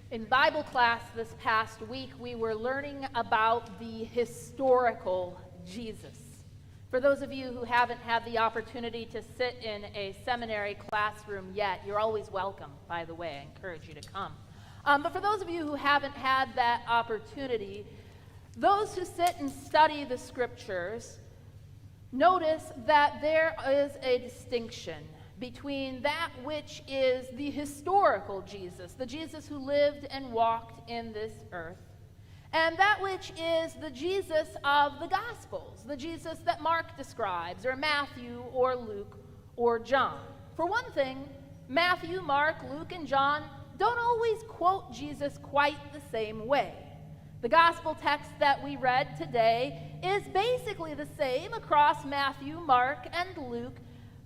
In Bible class this past week, we were learning about the historical Jesus. For those of you who haven't had the opportunity to sit in a seminary classroom yet, you're always welcome, by the way. I encourage you to come. But for those of you who haven't had that opportunity, those who sit and study the scriptures notice that there is a distinction between that which is the historical Jesus, the Jesus who lived and walked in this earth, and that which is the Jesus of the Gospels, the Jesus that Mark describes, or Matthew, or Luke, or John. For one thing, Matthew, Mark, Luke, and John don't always quote Jesus quite the same way. The Gospel text that we read today is basically the same across Matthew, Mark, and Luke,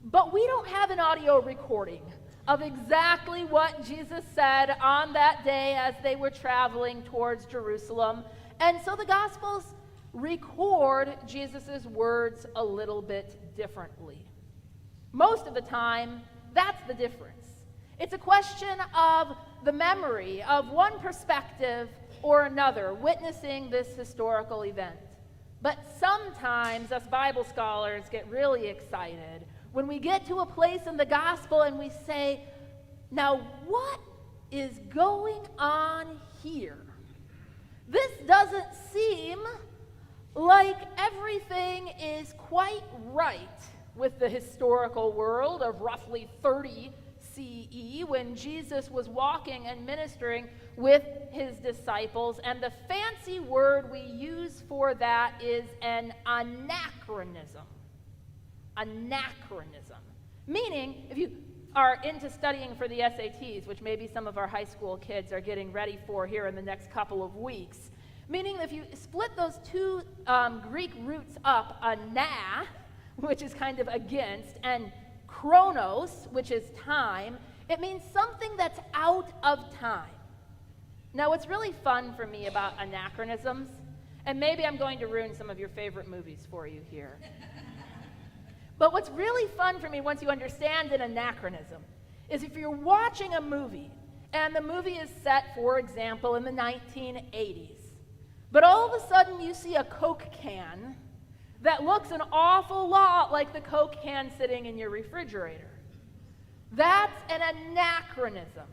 but we don't have an audio recording of exactly what Jesus said on that day as they were traveling towards Jerusalem. And so the Gospels record Jesus' words a little bit differently. Most of the time, that's the difference. It's a question of the memory of one perspective or another witnessing this historical event. But sometimes us Bible scholars get really excited when we get to a place in the gospel and we say, now what is going on here? This doesn't seem like everything is quite right with the historical world of roughly 30 CE when Jesus was walking and ministering with his disciples. And the fancy word we use for that is an anachronism. Anachronism. Meaning, if you are into studying for the SATs, which maybe some of our high school kids are getting ready for here in the next couple of weeks, meaning if you split those two Greek roots up, ana, which is kind of against, and chronos, which is time, it means something that's out of time. Now, what's really fun for me about anachronisms, and maybe I'm going to ruin some of your favorite movies for you here, but what's really fun for me once you understand an anachronism is if you're watching a movie, and the movie is set, for example, in the 1980s, but all of a sudden you see a Coke can that looks an awful lot like the Coke can sitting in your refrigerator. That's an anachronism.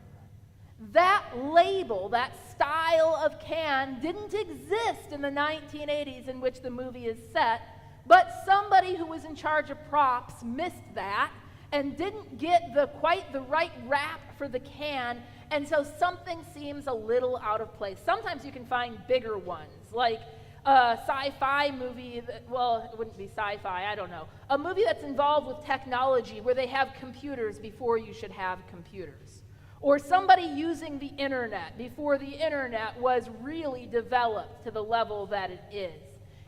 That label, that style of can, didn't exist in the 1980s in which the movie is set, but somebody who was in charge of props missed that and didn't get quite the right wrap for the can, and so something seems a little out of place. Sometimes you can find bigger ones, like a sci-fi movie, well, it wouldn't be sci-fi, I don't know. A movie that's involved with technology where they have computers before you should have computers. Or somebody using the internet before the internet was really developed to the level that it is.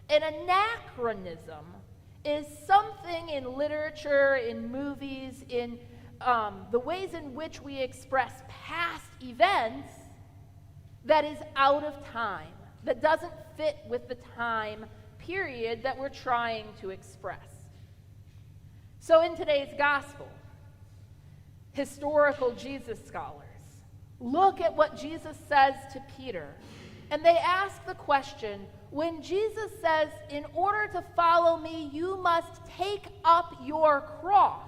An anachronism is something in literature, in movies, in the ways in which we express past events that is out of time, that doesn't fit with the time period that we're trying to express. So in today's gospel, historical Jesus scholars look at what Jesus says to Peter, and they ask the question, when Jesus says, in order to follow me, you must take up your cross,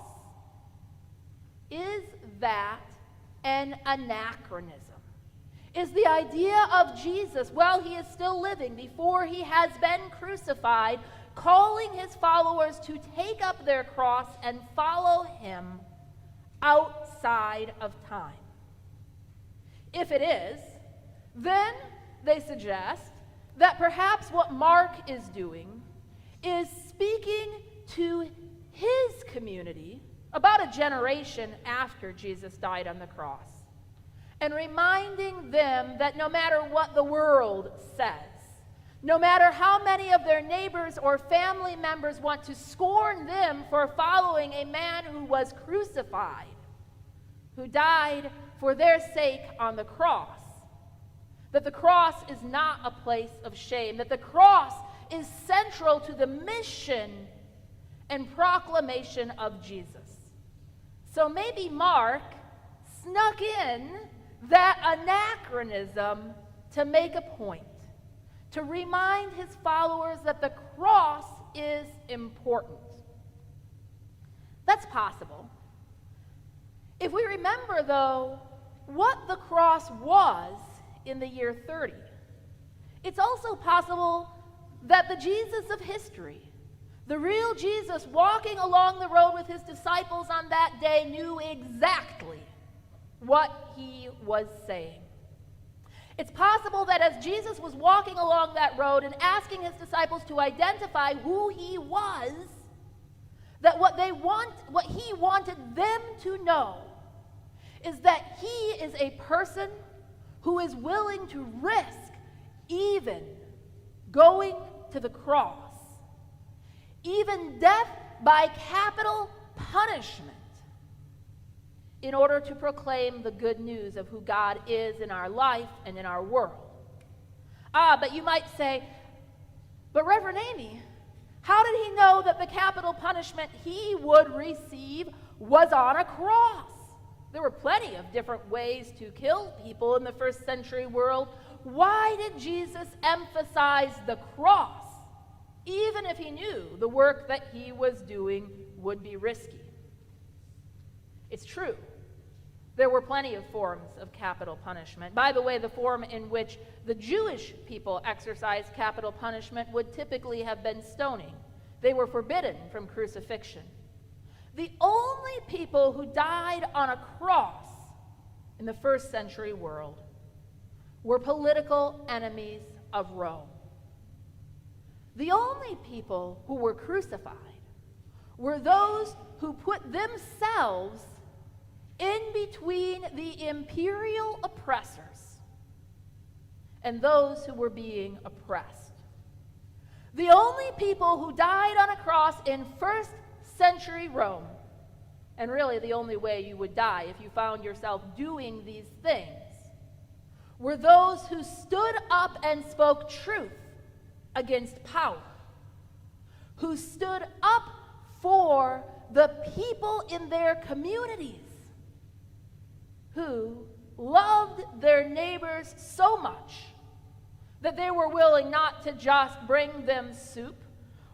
is that an anachronism? Is the idea of Jesus, while he is still living, before he has been crucified, calling his followers to take up their cross and follow him outside of time? If it is, then they suggest that perhaps what Mark is doing is speaking to his community about a generation after Jesus died on the cross, and reminding them that no matter what the world says, no matter how many of their neighbors or family members want to scorn them for following a man who was crucified, who died for their sake on the cross, that the cross is not a place of shame, that the cross is central to the mission and proclamation of Jesus. So maybe Mark snuck in that anachronism to make a point, to remind his followers that the cross is important. That's possible. If we remember, though, what the cross was in the year 30, it's also possible that the Jesus of history, the real Jesus walking along the road with his disciples on that day, knew exactly what he was saying. It's possible that as Jesus was walking along that road and asking his disciples to identify who he was, that what he wanted them to know is that he is a person who is willing to risk even going to the cross, even death by capital punishment, in order to proclaim the good news of who God is in our life and in our world. But you might say, but Reverend Amy, how did he know that the capital punishment he would receive was on a cross? There were plenty of different ways to kill people in the first century world. Why did Jesus emphasize the cross, even if he knew the work that he was doing would be risky? It's true. There were plenty of forms of capital punishment. By the way, the form in which the Jewish people exercised capital punishment would typically have been stoning. They were forbidden from crucifixion. The only people who died on a cross in the first century world were political enemies of Rome. The only people who were crucified were those who put themselves in between the imperial oppressors and those who were being oppressed. The only people who died on a cross in first century Rome, and really the only way you would die if you found yourself doing these things, were those who stood up and spoke truth against power, who stood up for the people in their communities, who loved their neighbors so much that they were willing not to just bring them soup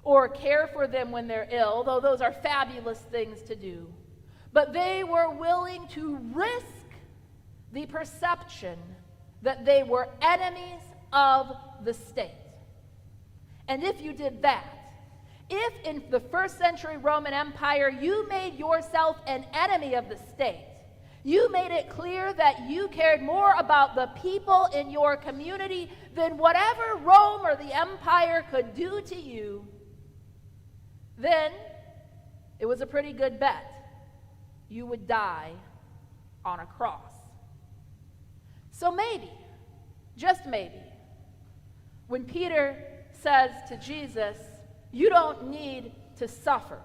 or care for them when they're ill, though those are fabulous things to do, but they were willing to risk the perception that they were enemies of the state. And if you did that, if in the first century Roman Empire you made yourself an enemy of the state, you made it clear that you cared more about the people in your community than whatever Rome or the empire could do to you, then it was a pretty good bet you would die on a cross. So maybe, just maybe, when Peter says to Jesus, "You don't need to suffer,"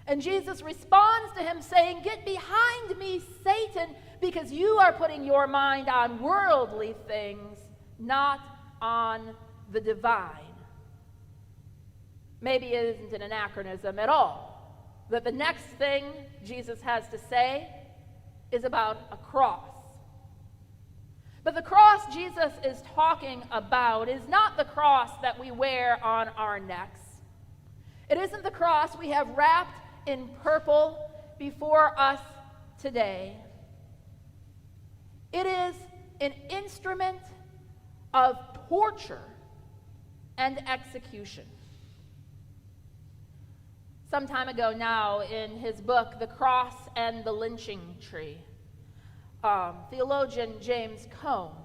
and Jesus responds to him saying, "Get behind me, Satan, because you are putting your mind on worldly things, not on the divine." Maybe it isn't an anachronism at all that the next thing Jesus has to say is about a cross. But the cross Jesus is talking about is not the cross that we wear on our necks. It isn't the cross we have wrapped in purple before us today. It is an instrument of torture and execution. Some time ago now, in his book, The Cross and the Lynching Tree, theologian James Cone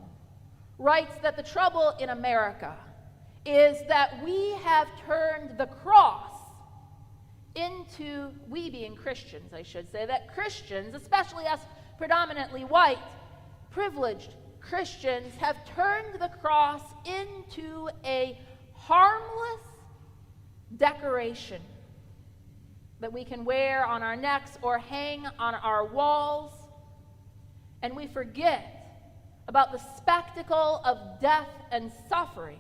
writes that the trouble in America is that we have turned the cross into, we being Christians, I should say, that Christians, especially us predominantly white, privileged Christians, have turned the cross into a harmless decoration that we can wear on our necks or hang on our walls, and we forget about the spectacle of death and suffering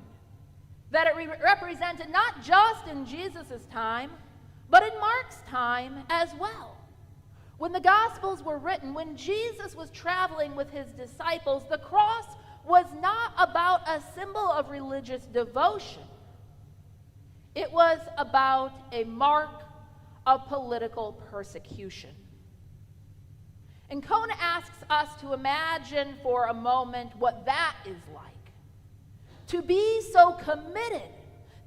that it represented not just in Jesus' time, but in Mark's time as well, When the Gospels were written, when Jesus was traveling with his disciples, the cross was not about a symbol of religious devotion. It was about a mark of political persecution. And Cone asks us to imagine for a moment what that is like. To be so committed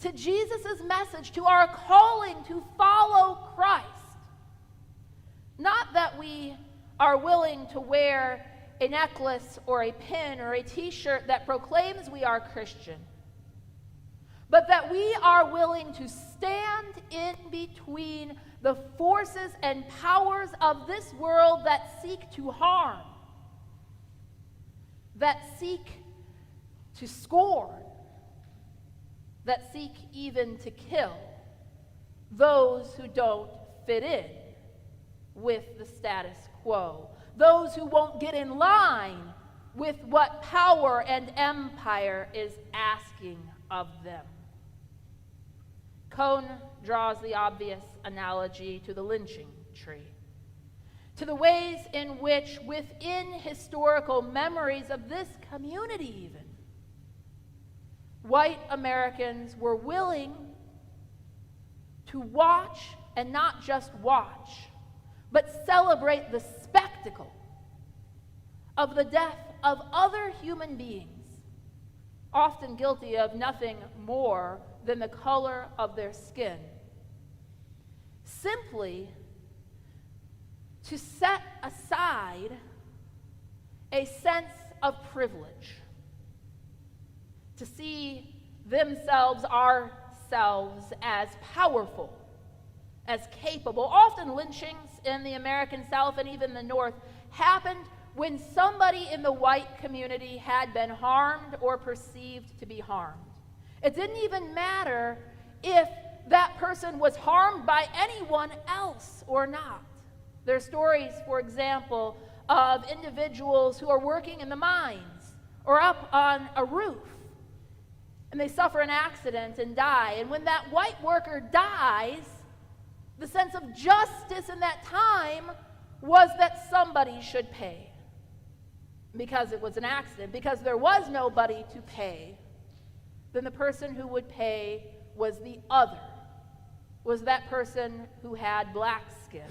to Jesus' message, to our calling to follow Christ. Not that we are willing to wear a necklace or a pin or a t-shirt that proclaims we are Christian, but that we are willing to stand in between the forces and powers of this world that seek to harm, that seek to scorn, that seek even to kill those who don't fit in with the status quo, those who won't get in line with what power and empire is asking of them. Cone draws the obvious analogy to the lynching tree, to the ways in which within historical memories of this community even, white Americans were willing to watch, and not just watch, but celebrate the spectacle of the death of other human beings, often guilty of nothing more than the color of their skin, simply to set aside a sense of privilege, to see themselves, ourselves, as powerful, as capable. Often lynchings in the American South and even the North happened when somebody in the white community had been harmed or perceived to be harmed. It didn't even matter if that person was harmed by anyone else or not. There are stories, for example, of individuals who are working in the mines or up on a roof, and they suffer an accident and die. And when that white worker dies, the sense of justice in that time was that somebody should pay. Because it was an accident, because there was nobody to pay, then the person who would pay was the other, was that person who had black skin,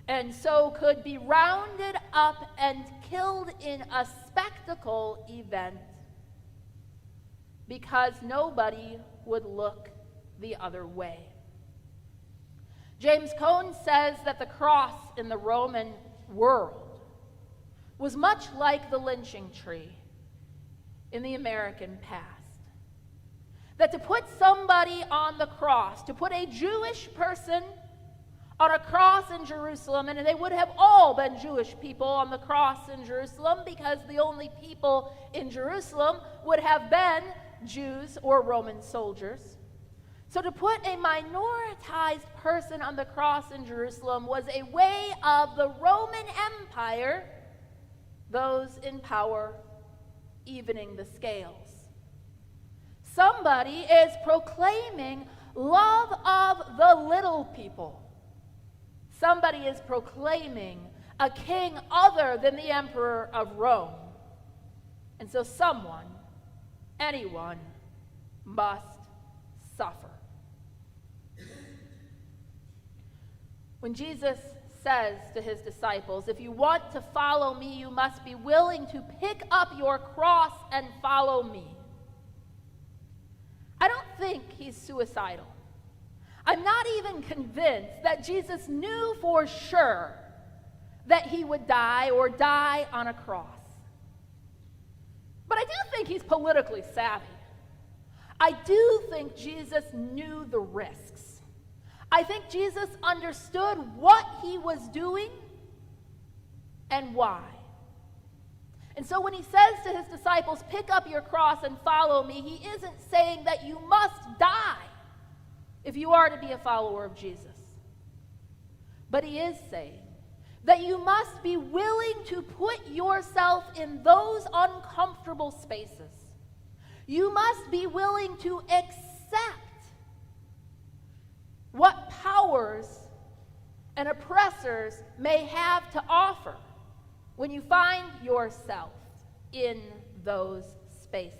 and so could be rounded up and killed in a spectacle event because nobody would look the other way. James Cone says that the cross in the Roman world was much like the lynching tree in the American past. That to put somebody on the cross, to put a Jewish person on a cross in Jerusalem, and they would have all been Jewish people on the cross in Jerusalem because the only people in Jerusalem would have been Jews or Roman soldiers. So to put a minoritized person on the cross in Jerusalem was a way of the Roman Empire, those in power, evening the scales. Somebody is proclaiming love of the little people. Somebody is proclaiming a king other than the emperor of Rome. And so someone, anyone, must suffer. When Jesus says to his disciples, if you want to follow me, you must be willing to pick up your cross and follow me. I don't think he's suicidal. I'm not even convinced that Jesus knew for sure that he would die or die on a cross. But I do think he's politically savvy. I do think Jesus knew the risks. I think Jesus understood what he was doing and why. And so when he says to his disciples, pick up your cross and follow me, he isn't saying that you must die if you are to be a follower of Jesus. But he is saying that you must be willing to put yourself in those uncomfortable spaces. You must be willing to accept what powers and oppressors may have to offer when you find yourself in those spaces.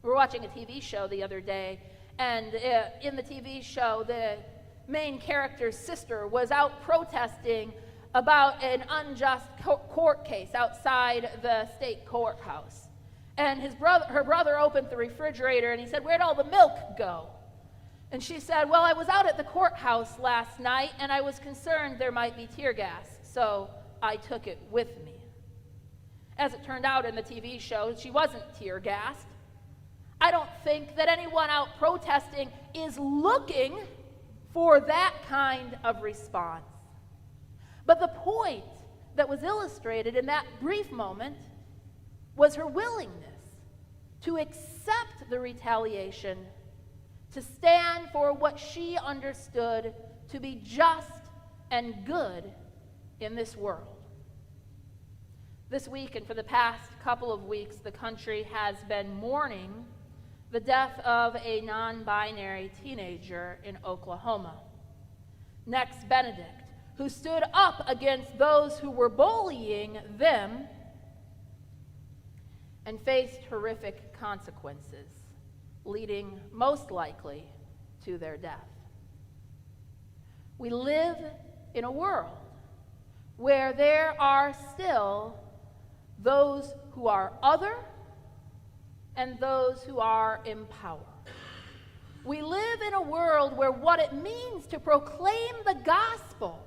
We were watching a TV show the other day, and in the TV show, the main character's sister was out protesting about an unjust court case outside the state courthouse. And her brother opened the refrigerator, and he said, "Where'd all the milk go?" And she said, "Well, I was out at the courthouse last night, and I was concerned there might be tear gas, so I took it with me." As it turned out in the TV show, she wasn't tear gassed. I don't think that anyone out protesting is looking for that kind of response. But the point that was illustrated in that brief moment was her willingness to accept the retaliation, to stand for what she understood to be just and good in this world. This week and for the past couple of weeks, the country has been mourning the death of a non-binary teenager in Oklahoma, Nex Benedict, who stood up against those who were bullying them and faced horrific consequences, leading most likely to their death. We live in a world where there are still those who are other and those who are empowered. We live in a world where what it means to proclaim the gospel,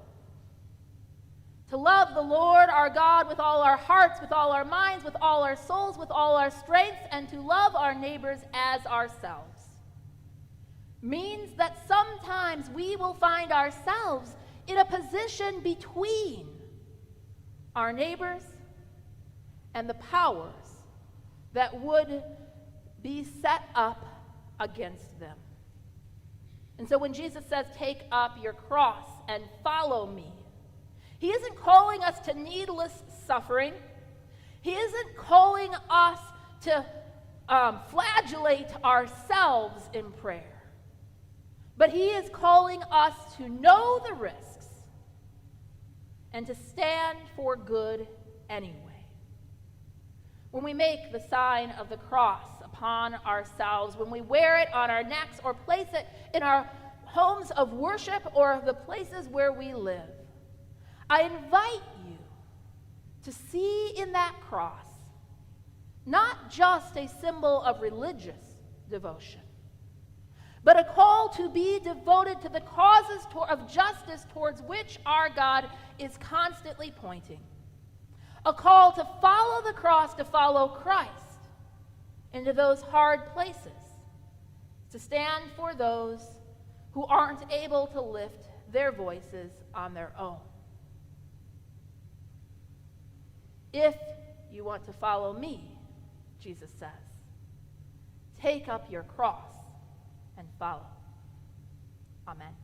to love the Lord our God with all our hearts, with all our minds, with all our souls, with all our strengths, and to love our neighbors as ourselves, means that sometimes we will find ourselves in a position between our neighbors and the powers that would be set up against them. And so when Jesus says, "Take up your cross and follow me," he isn't calling us to needless suffering. He isn't calling us to flagellate ourselves in prayer. But he is calling us to know the risks and to stand for good anyway. When we make the sign of the cross upon ourselves, when we wear it on our necks or place it in our homes of worship or the places where we live, I invite you to see in that cross not just a symbol of religious devotion, but a call to be devoted to the causes of justice towards which our God is constantly pointing. A call to follow the cross, to follow Christ into those hard places, to stand for those who aren't able to lift their voices on their own. If you want to follow me, Jesus says, take up your cross and follow. Amen.